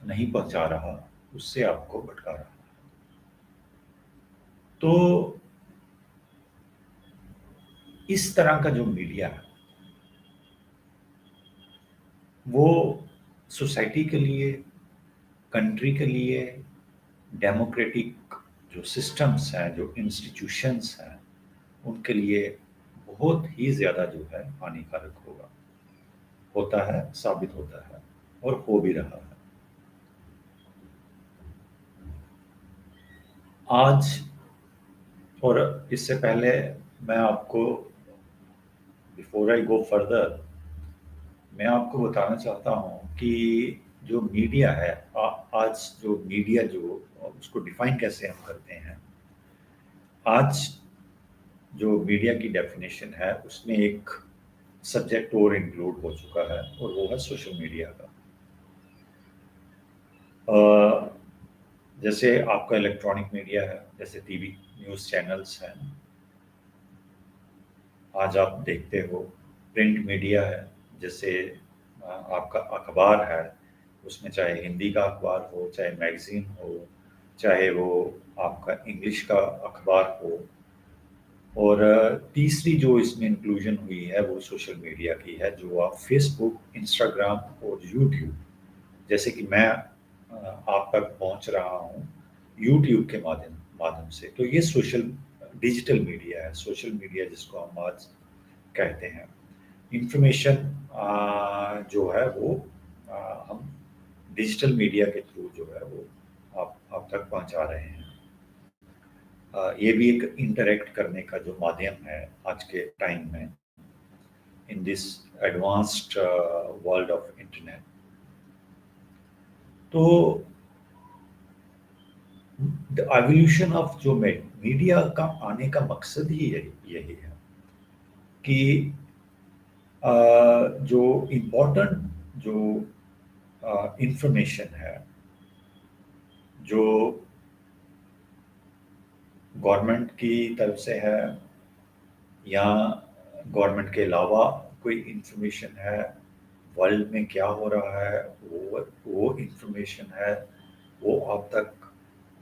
नहीं पहुंचा रहा, उससे आपको भटका रहा है। तो इस तरह का जो मीडिया है वो सोसाइटी के लिए, कंट्री के लिए, डेमोक्रेटिक जो सिस्टम्स हैं, जो इंस्टीट्यूशंस हैं, उनके लिए बहुत ही ज़्यादा जो है हानिकारक होता है, साबित होता है और हो भी रहा है। आज और इससे पहले मैं आपको, बिफोर आई गो फर्दर, मैं आपको बताना चाहता हूँ कि जो मीडिया है, आज जो मीडिया जो उसको डिफाइन कैसे हम करते हैं। आज जो मीडिया की डेफिनेशन है उसमें एक सब्जेक्ट और इंक्लूड हो चुका है और वो है सोशल मीडिया का। जैसे आपका इलेक्ट्रॉनिक मीडिया है, जैसे टीवी न्यूज़ चैनल्स हैं, आज आप देखते हो। प्रिंट मीडिया है, जैसे आपका अखबार है, उसमें चाहे हिंदी का अखबार हो, चाहे मैगज़ीन हो, चाहे वो आपका इंग्लिश का अखबार हो। और तीसरी जो इसमें इंक्लूजन हुई है वो सोशल मीडिया की है, जो आप फेसबुक, इंस्टाग्राम और यूट्यूब, जैसे कि मैं आप तक पहुंच रहा हूं यूट्यूब के माध्यम माध्यम से। तो ये सोशल डिजिटल मीडिया है, सोशल मीडिया जिसको हम आज कहते हैं। इंफॉर्मेशन जो है वो हम डिजिटल मीडिया के थ्रू जो है वो आप तक पहुंचा रहे हैं। ये भी एक इंटरेक्ट करने का जो माध्यम है आज के टाइम में, in this advanced world of internet. तो द एवोल्यूशन ऑफ जो मीडिया का आने का मकसद ही यही है कि जो इम्पोर्टेंट जो इंफॉर्मेशन है, जो गवर्नमेंट की तरफ से है या गवर्नमेंट के अलावा कोई इंफॉर्मेशन है, वर्ल्ड में क्या हो रहा है, वो इंफॉर्मेशन है, वो आप तक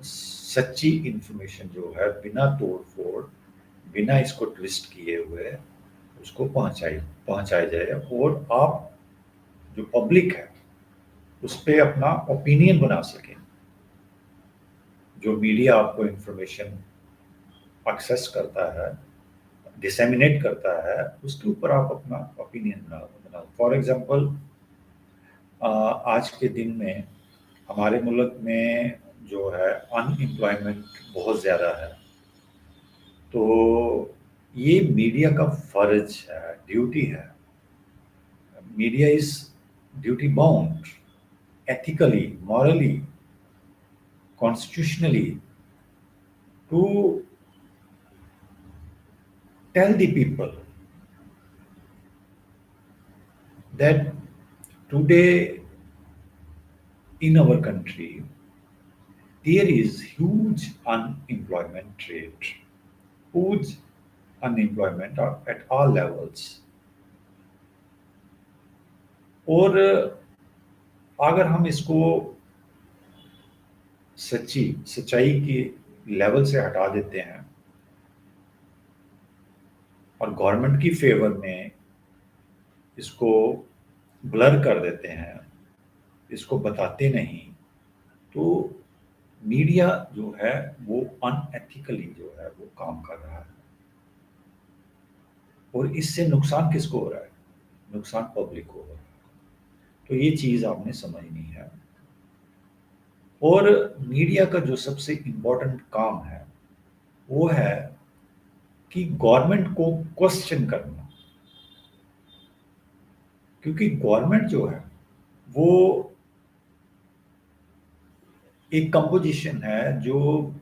सच्ची इंफॉर्मेशन जो है बिना तोड़ फोड़, बिना इसको ट्विस्ट किए हुए उसको पहुंचाया जाए और आप जो पब्लिक है उस पर अपना ओपिनियन बना सकें। जो मीडिया आपको इंफॉर्मेशन एक्सेस करता है, डिसेमिनेट करता है, उसके ऊपर आप अपना ओपिनियन बनाओ। फॉर एग्जांपल, आज के दिन में हमारे मुल्क में जो है अनएम्प्लॉयमेंट बहुत ज़्यादा है। तो ये मीडिया का फर्ज है, ड्यूटी है। Media is duty bound, ethically, morally, constitutionally, to tell the people that today in our country there is huge unemployment rate, huge unemployment at all levels. और अगर हम इसको सच्चाई की लेवल से हटा देते हैं और गवर्नमेंट की फेवर में इसको ब्लर कर देते हैं, इसको बताते नहीं, तो मीडिया जो है वो अनएथिकली जो है वो काम कर रहा है। और इससे नुकसान किसको हो रहा है? नुकसान पब्लिक को हो रहा है। तो ये चीज आपने समझनी है। और मीडिया का जो सबसे इम्पोर्टेंट काम है वो है कि गवर्नमेंट को क्वेश्चन करना। क्योंकि गवर्नमेंट जो है वो एक कंपोजिशन है, जो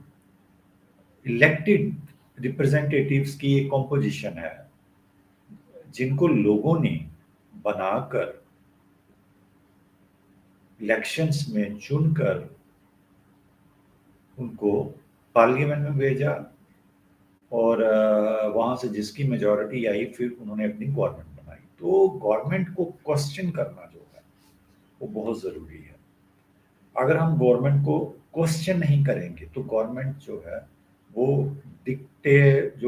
इलेक्टेड रिप्रेजेंटेटिव्स की एक कंपोजिशन है, जिनको लोगों ने बनाकर इलेक्शंस में चुनकर उनको पार्लियामेंट में भेजा और वहां से जिसकी मेजॉरिटी आई फिर उन्होंने अपनी गवर्नमेंट बनाई। तो गवर्नमेंट को क्वेश्चन करना जो है वो बहुत ज़रूरी है। अगर हम गवर्नमेंट को क्वेश्चन नहीं करेंगे तो गवर्नमेंट जो है वो डिक्टेट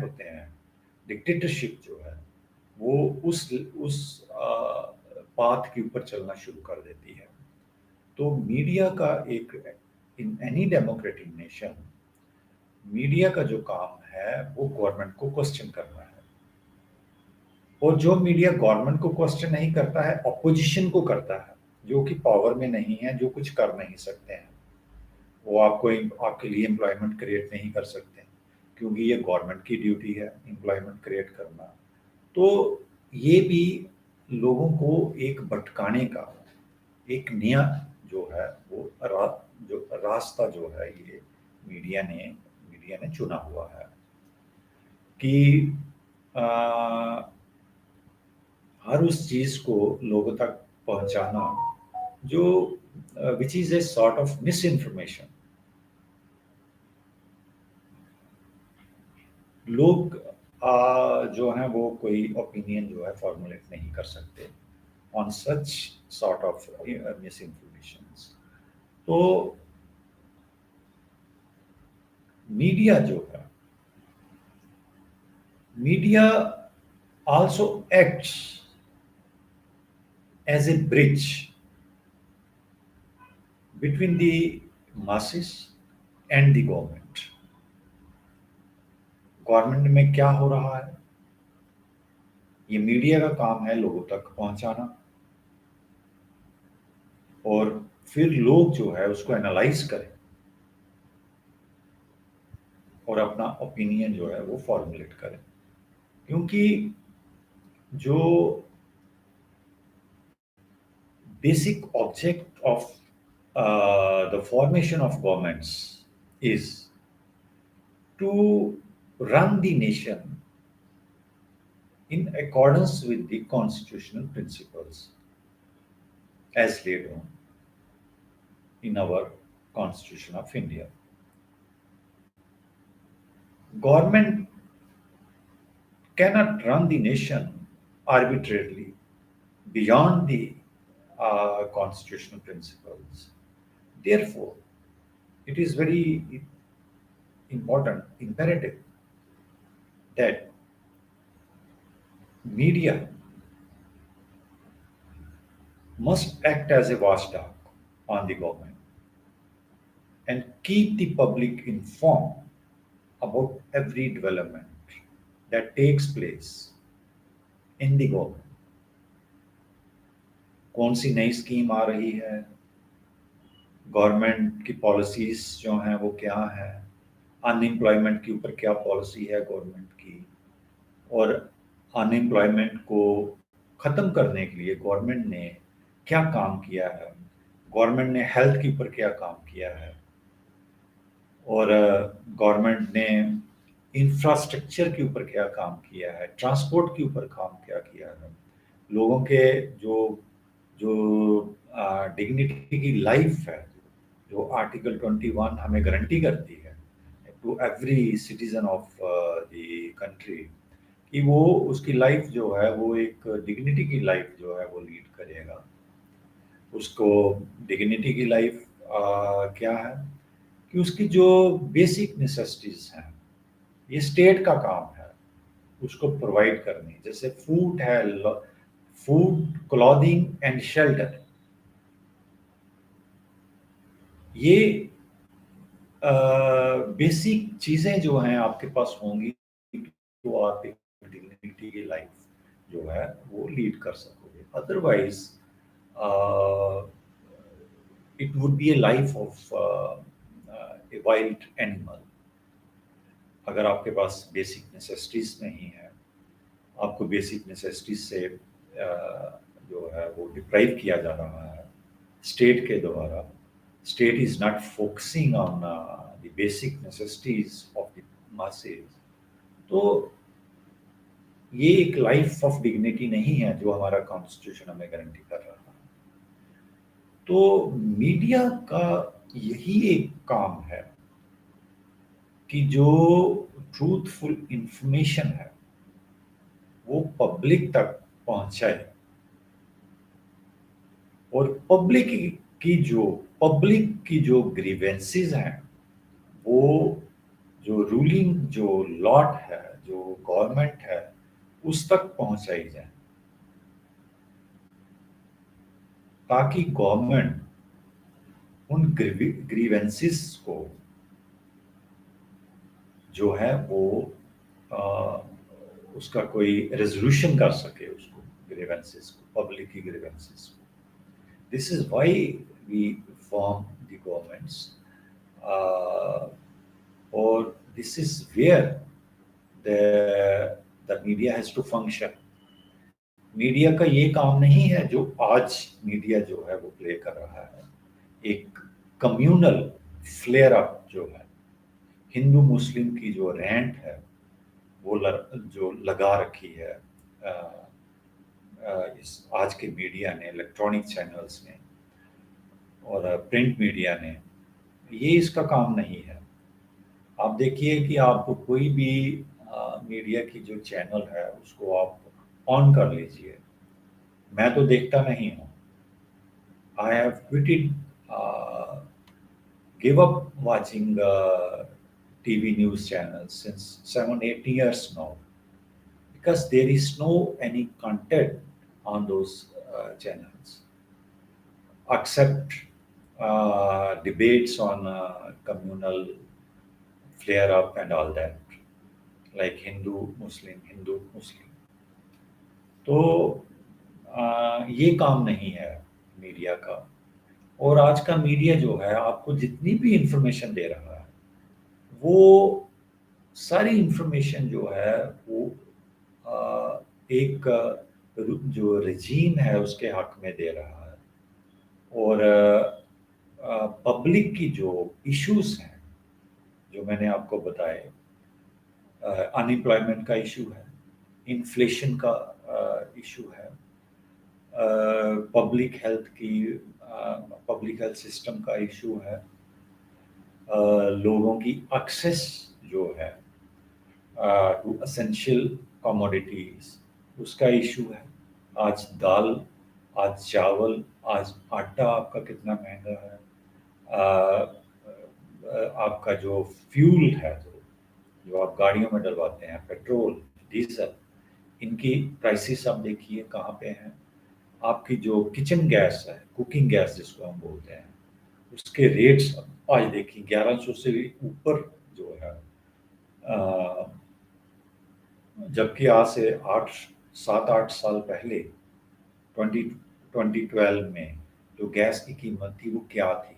होते हैं, डिक्टेटरशिप जो है वो उस पाथ के ऊपर चलना शुरू कर देती है। तो मीडिया का एक, in any democratic nation, media का जो काम है वो गवर्नमेंट को क्वेश्चन करना है। और जो मीडिया गवर्नमेंट को क्वेश्चन नहीं करता है, ऑपोजिशन को करता है, जो कि पावर में नहीं है, जो कुछ कर नहीं सकते हैं, वो आपके लिए एम्प्लॉयमेंट क्रिएट नहीं कर सकते, क्योंकि ये गवर्नमेंट की ड्यूटी है एम्प्लॉयमेंट क्रिएट करना। तो ये भी लोगों को एक भटकाने का एक नया जो है वो जो रास्ता जो है ये मीडिया ने चुना हुआ है कि हर उस चीज को लोगों तक पहुंचाना जो which is a sort of miss information. लोग जो हैं वो कोई ओपिनियन जो है फॉर्मुलेट नहीं कर सकते on such sort of miss information. तो मीडिया जो है, media also acts as a bridge between the masses and the government। Government में क्या हो रहा है ये मीडिया का काम है लोगों तक पहुंचाना, और फिर लोग जो है उसको एनालाइज करें और अपना ओपिनियन जो है वो फॉर्मुलेट करें। क्योंकि जो basic object of the formation of governments is to run the nation in accordance with the constitutional principles as laid down in our Constitution of India। Government cannot run the nation arbitrarily beyond the constitutional principles. Therefore, it is very important, imperative that media must act as a watchdog on the government and keep the public informed about every development that takes place in the government। कौन सी नई scheme आ रही है, government की policies जो हैं वो क्या है, अनएम्प्लॉयमेंट के ऊपर क्या पॉलिसी है गवर्नमेंट की, और अनएम्प्लॉयमेंट को ख़त्म करने के लिए गवर्नमेंट ने क्या काम किया है, गवर्नमेंट ने हेल्थ के ऊपर क्या काम किया है, और गवर्नमेंट ने इंफ्रास्ट्रक्चर के ऊपर क्या काम किया है, ट्रांसपोर्ट के ऊपर काम क्या किया है, लोगों के जो जो डिग्निटी की लाइफ है, जो आर्टिकल 21 हमें गारंटी करती है to every citizen of the country, कि वो उसकी लाइफ जो है वो एक डिग्निटी की लाइफ जो है वो लीड करेगा। उसको डिग्निटी की लाइफ क्या है कि उसकी जो बेसिक नेसेसिटीज हैं ये स्टेट का काम है उसको प्रोवाइड करनी, जैसे फूड है, फूड, क्लॉथिंग एंड शेल्टर। ये बेसिक चीजें जो हैं आपके पास होंगी तो आप एक डिग्निटी की लाइफ जो है वो लीड कर सकोगे। Otherwise it would be A life of a wild animal. अगर आपके पास बेसिक नेसेसिटीज नहीं है, आपको बेसिक नेसेसिटीज से जो है वो डिप्राइव किया जा रहा है स्टेट के द्वारा, state is not focusing on the basic necessities of the masses, तो ये एक लाइफ ऑफ डिग्निटी नहीं है जो हमारा कॉन्स्टिट्यूशन हमें गारंटी कर रहा है। तो मीडिया का यही एक काम है कि जो ट्रूथफुल इंफॉर्मेशन है वो पब्लिक तक पहुंचाए, और पब्लिक कि जो पब्लिक की जो ग्रीवेंसेस हैं वो जो रूलिंग जो लॉट है, जो गवर्नमेंट है, उस तक पहुंचाई जाए, ताकि गवर्नमेंट उन ग्रीवेंसेस को जो है वो आ, उसका कोई रेजोल्यूशन कर सके, उसको ग्रीवेंसेस को, पब्लिक की ग्रीवेंसेस को। This is why we form the governments, और this is where the media has to function. Media का ये काम नहीं है जो आज मीडिया जो है वो प्ले कर रहा है, एक कम्युनल फ्लेयर अप जो है, हिंदू मुस्लिम की जो रेंट है वो जो लगा रखी है इस आज के मीडिया ने, इलेक्ट्रॉनिक चैनल्स ने और प्रिंट मीडिया ने, ये इसका काम नहीं है। आप देखिए कि आपको कोई भी मीडिया की जो चैनल है उसको आप ऑन कर लीजिए, मैं तो देखता नहीं हूँ। I have quitted, give up watching TV news channels since 7-8 years now, because there is no any content on those channels except debates on communal flare up and all that, like Hindu Muslim. तो ये काम नहीं है media का। और आज का media जो है आपको जितनी भी इंफॉर्मेशन दे रहा है, वो सारी इंफॉर्मेशन जो है वो एक जो रजीम है उसके हक में दे रहा है। और पब्लिक की जो इश्यूज हैं जो मैंने आपको बताए, अनएम्प्लॉयमेंट का इशू है, इन्फ्लेशन का इशू है, पब्लिक हेल्थ सिस्टम का इशू है, लोगों की एक्सेस जो है टू एसेंशियल कमोडिटीज उसका इशू है। आज दाल, आज चावल, आज आटा आपका कितना महंगा है, आपका जो फ्यूल है, जो आप गाड़ियों में डलवाते हैं, पेट्रोल, डीजल, इनकी प्राइसेस आप देखिए कहाँ पे हैं। आपकी जो किचन गैस है, कुकिंग गैस जिसको हम बोलते हैं, उसके रेट्स आज देखिए 1100 से भी ऊपर जो है, जबकि आज से 7-8 साल पहले 2012 में जो गैस की कीमत थी वो क्या थी,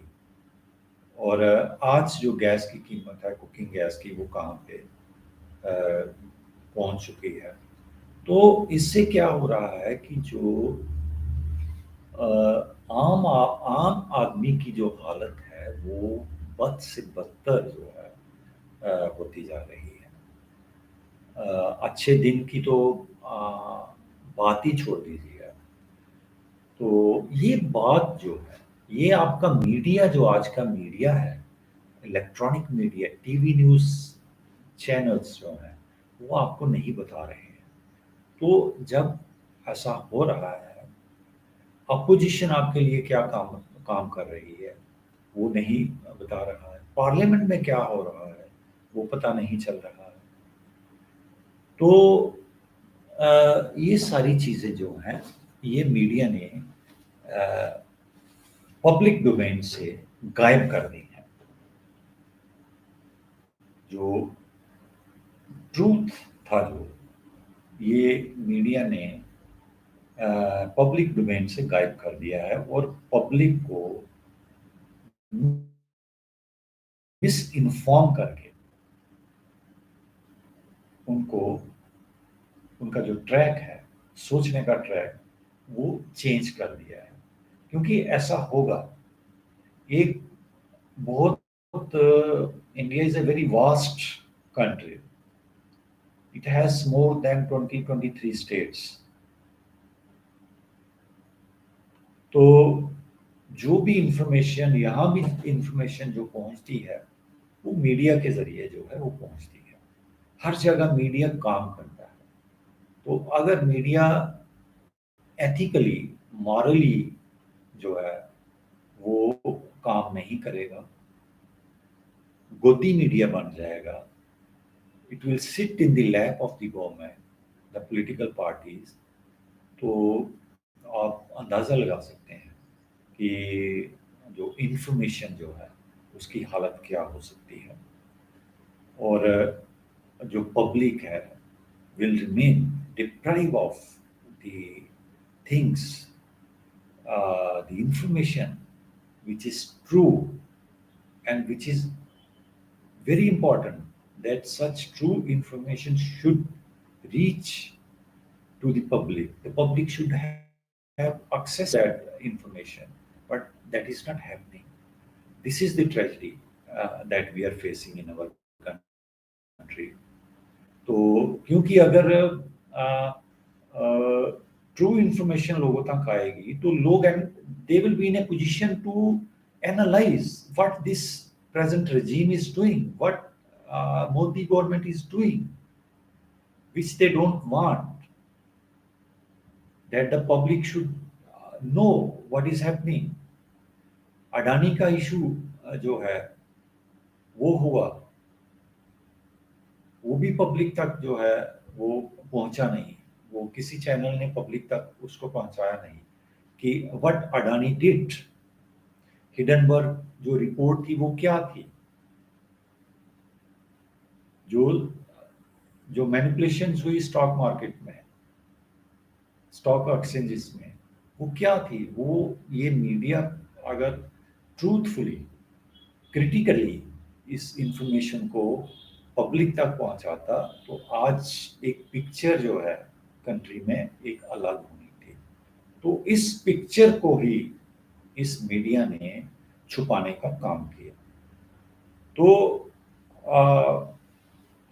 और आज जो गैस की कीमत है कुकिंग गैस की वो कहाँ पे पहुंच चुकी है। तो इससे क्या हो रहा है कि जो आम आदमी की जो हालत है वो बद से बदतर जो है होती जा रही है। अच्छे दिन की तो बात ही छोड़ दीजिए। तो ये बात जो है, ये आपका मीडिया, जो आज का मीडिया है, electronic media, TV news channels जो हैं वो आपको नहीं बता रहे हैं। तो जब ऐसा हो रहा है, अपोजिशन आपके लिए क्या काम काम कर रही है वो नहीं बता रहा है, पार्लियामेंट में क्या हो रहा है वो पता नहीं चल रहा है। तो ये सारी चीज़ें जो हैं ये मीडिया ने पब्लिक डोमेन से गायब कर दी हैं। जो ट्रूथ था जो ये मीडिया ने पब्लिक डोमेन से गायब कर दिया है, और पब्लिक को मिस इन्फॉर्म करके उनको उनका जो ट्रैक है, सोचने का ट्रैक, वो चेंज कर दिया है। क्योंकि ऐसा होगा, एक बहुत India is a very vast country, it has more than 23 states. तो जो भी इंफॉर्मेशन, यहाँ भी इंफॉर्मेशन जो पहुंचती है वो मीडिया के जरिए जो है वो पहुंचती है। हर जगह मीडिया काम करता है। तो अगर मीडिया एथिकली, मॉरली जो है वो काम नहीं करेगा, गोदी मीडिया बन जाएगा। It will sit in the lap of the government, the political parties. तो आप अंदाज़ा लगा सकते हैं कि जो इंफॉर्मेशन जो है उसकी हालत क्या हो सकती है। और जो पब्लिक है will remain deprived of the things, the information which is true and which is very important, that such true information should reach to the public. The public should have access to that information, but that is not happening. This is the tragedy that we are facing in our country. तो क्योंकि अगर true information लोगों तक आएगी तो लोग they will be in a position to analyse what this present regime is doing, what Modi government is doing, which they don't want, that the public should know what is happening. Adani का issue जो है वो हुआ, वो भी public तक जो है वो पहुंचा नहीं, वो किसी चैनल ने पब्लिक तक उसको पहुंचाया नहीं कि व्हाट अडानी डिड। हिडनबर्ग जो रिपोर्ट थी वो क्या थी, जो मैनिपुलेशंस हुई स्टॉक मार्केट में, स्टॉक एक्सचेंजेस में, वो क्या थी। वो ये मीडिया अगर ट्रूथफुली क्रिटिकली इस इंफॉर्मेशन को पब्लिक तक पहुंचाता तो आज एक पिक्चर जो है कंट्री में एक अलग होनी थी। तो इस पिक्चर को ही इस मीडिया ने छुपाने का काम किया। तो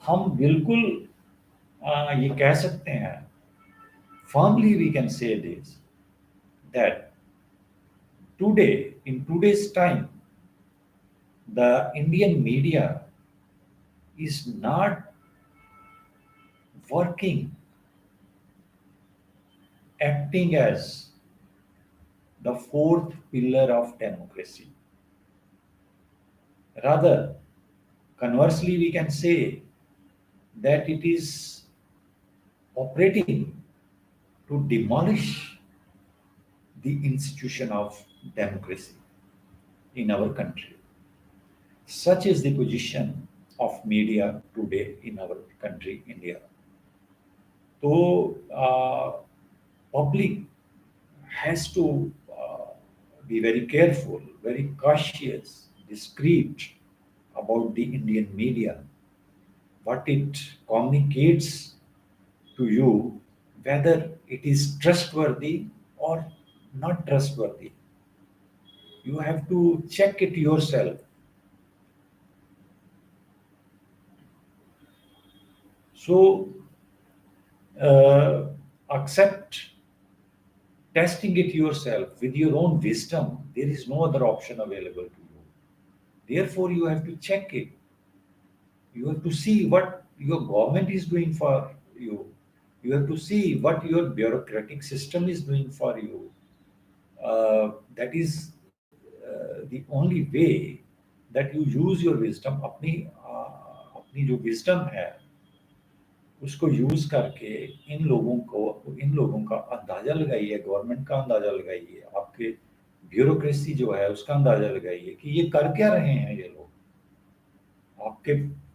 हम बिल्कुल ये कह सकते हैं, firmly we can say this, that today, in today's time, the Indian media is not working, acting as the fourth pillar of democracy. Rather, conversely, we can say that it is operating to demolish the institution of democracy in our country. Such is the position of media today in our country, India. So, public has to be very careful, very cautious, discreet about the Indian media, what it communicates to you, whether it is trustworthy or not trustworthy. You have to check it yourself. So, accept testing it yourself with your own wisdom. There is no other option available to you. Therefore, you have to check it. You have to see what your government is doing for you. You have to see what your bureaucratic system is doing for you. That is the only way that you use your wisdom. अपनी जो wisdom है उसको use करके इन लोगों का अंदाजा लगाइए, government का अंदाजा लगाइए, आपके ब्यूरोक्रेसी जो है उसका अंदाजा लगाइए कि ये कर क्या रहे हैं ये लोग, आपके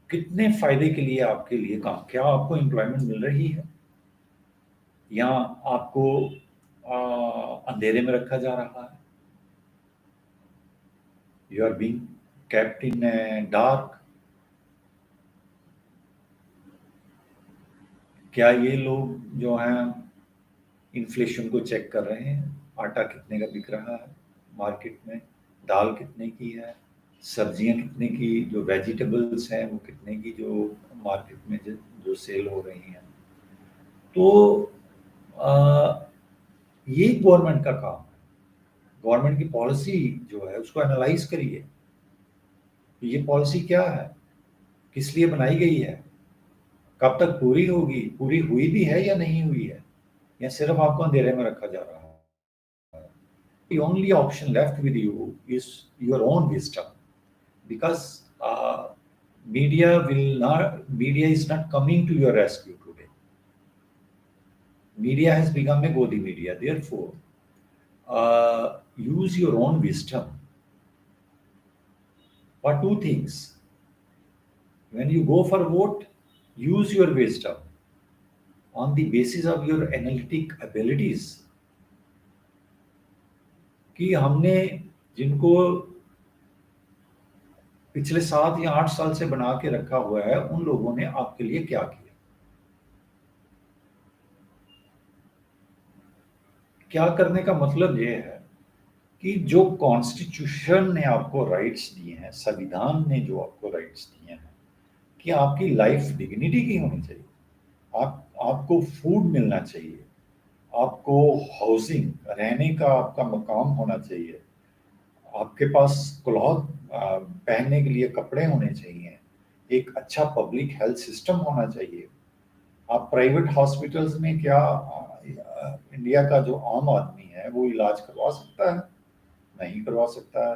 कितने फायदे के लिए आपके लिए काम, क्या आपको एम्प्लॉयमेंट मिल रही है या आपको अंधेरे में रखा जा रहा है, you are being kept in dark. क्या ये लोग जो हैं इन्फ्लेशन को चेक कर रहे हैं, आटा कितने का बिक रहा है मार्केट में, दाल कितने की है, सब्जियां कितने की, जो वेजिटेबल्स हैं वो कितने की जो मार्केट में जो सेल हो रही हैं। तो ये गवर्नमेंट का काम है। गवर्नमेंट की पॉलिसी जो है उसको एनालाइज करिए, ये पॉलिसी क्या है, किस लिए बनाई गई है, कब तक पूरी होगी, पूरी हुई भी है या नहीं हुई है, या सिर्फ आपको अंधेरे में रखा जा रहा है। The only option left with you is your own wisdom, because media is not coming to your rescue today. Media has become a Godi media. Therefore, use your own wisdom for two things. When you go for vote, use your wisdom on the basis of your analytic abilities. कि हमने जिनको पिछले 7 या 8 साल से बना के रखा हुआ है, उन लोगों ने आपके लिए क्या किया। क्या करने का मतलब ये है कि जो कॉन्स्टिट्यूशन ने आपको राइट्स दिए हैं, संविधान ने जो आपको राइट्स दिए हैं, कि आपकी लाइफ डिग्निटी की होनी चाहिए, आपको फूड मिलना चाहिए, आपको हाउसिंग, रहने का आपका मकाम होना चाहिए, आपके पास क्लॉथ पहनने के लिए कपड़े होने चाहिए, एक अच्छा पब्लिक हेल्थ सिस्टम होना चाहिए। आप प्राइवेट हॉस्पिटल्स में क्या इंडिया का जो आम आदमी है वो इलाज करवा सकता है? नहीं करवा सकता है।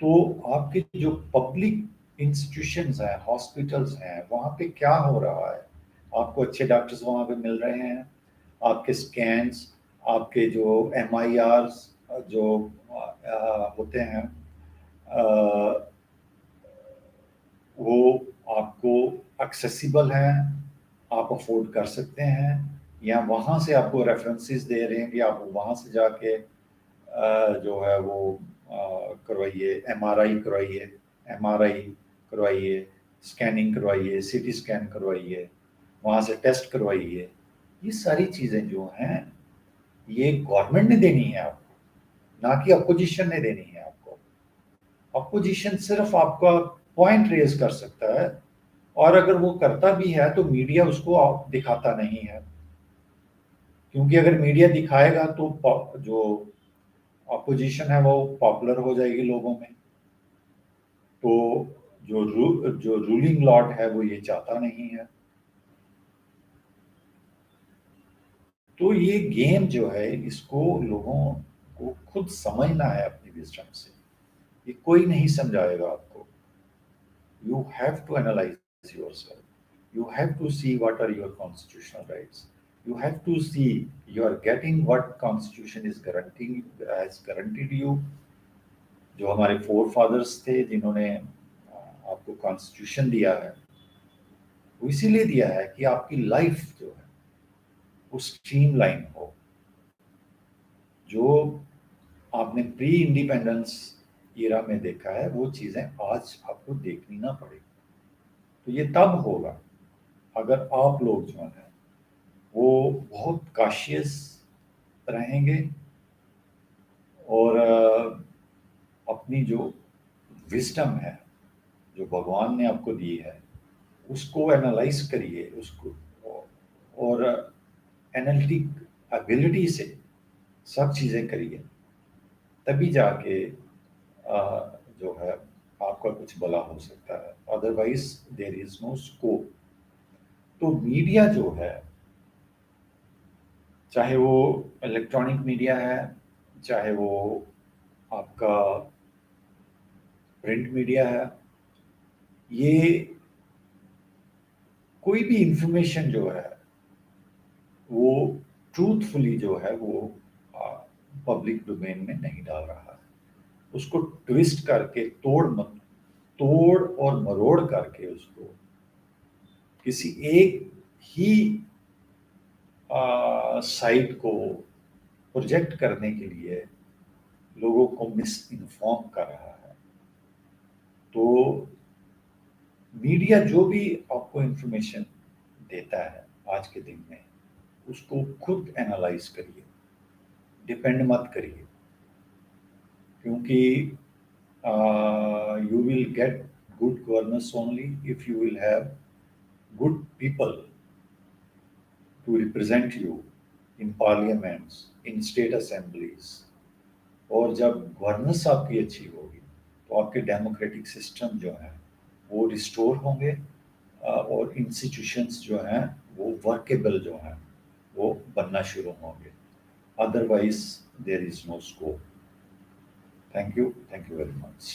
तो आपके जो पब्लिक इंस्टीट्यूशंस हैं, हॉस्पिटल्स हैं, वहाँ पे क्या हो रहा है? आपको अच्छे डॉक्टर्स वहाँ पे मिल रहे हैं, आपके स्कैन्स, आपके जो MIRs जो होते हैं, वो आपको एक्सेसिबल हैं, आप अफोर्ड कर सकते हैं, या वहाँ से आपको रेफरेंसेस दे रहे हैं कि आप वहाँ से जाके जो है वो करवाइए, MRI करवाइए, स्कैनिंग करवाइए, CT स्कैन करवाइए, वहाँ से टेस्ट करवाइए। ये सारी चीज़ें जो हैं, ये गवर्नमेंट ने देनी है आपको, ना कि अपोजिशन ने देनी है आपको। अपोजिशन सिर्फ आपका पॉइंट रेज कर सकता है, और अगर वो करता भी है तो मीडिया उसको दिखाता नहीं है, क्योंकि अगर मीडिया दिखाएगा तो जो अपोजिशन है वो पॉपुलर हो जाएगी लोगों में। तो जो रूलिंग लॉट है वो ये चाहता नहीं है। तो ये गेम जो है, इसको लोगों को खुद समझना है अपनी विजडम से। ये कोई नहीं समझाएगा आपको। You have to analyze yourself. You have to see what are your constitutional rights. You have to see you are getting what constitution is guaranteeing, has guaranteed you. जो हमारे फोर फादर्स थे जिन्होंने आपको कॉन्स्टिट्यूशन दिया है, वो इसीलिए दिया है कि आपकी लाइफ जो है वो स्ट्रीमलाइन हो। जो आपने प्री इंडिपेंडेंस ईरा में देखा है, वो चीजें आज आपको देखनी ना पड़े। तो ये तब होगा अगर आप लोग जो हैं वो बहुत काशियस रहेंगे, और अपनी जो विजडम है जो भगवान ने आपको दी है उसको एनालाइज करिए, उसको, और एनालिटिक एबिलिटी से सब चीज़ें करिए, तभी जाके जो है आपका कुछ भला हो सकता है। Otherwise there is no scope. तो मीडिया जो है, चाहे वो इलेक्ट्रॉनिक मीडिया है, चाहे वो आपका प्रिंट मीडिया है, ये कोई भी इंफॉर्मेशन जो है वो ट्रूथफुली जो है वो पब्लिक डोमेन में नहीं डाल रहा है। उसको ट्विस्ट करके, तोड़ और मरोड़ करके उसको किसी एक ही साइड को प्रोजेक्ट करने के लिए लोगों को मिस इन्फॉर्म कर रहा है। तो मीडिया जो भी आपको इंफॉर्मेशन देता है आज के दिन में, उसको खुद एनालाइज करिए, डिपेंड मत करिए, क्योंकि you will get good governance only if you will have good people to represent you in parliaments, in state assemblies. और जब गवर्नेंस आपकी अच्छी होगी तो आपके डेमोक्रेटिक सिस्टम जो है वो रिस्टोर होंगे, और इंस्टीट्यूशंस जो हैं वो वर्केबल जो हैं वो बनना शुरू होंगे। Otherwise there is no scope. Thank you very much.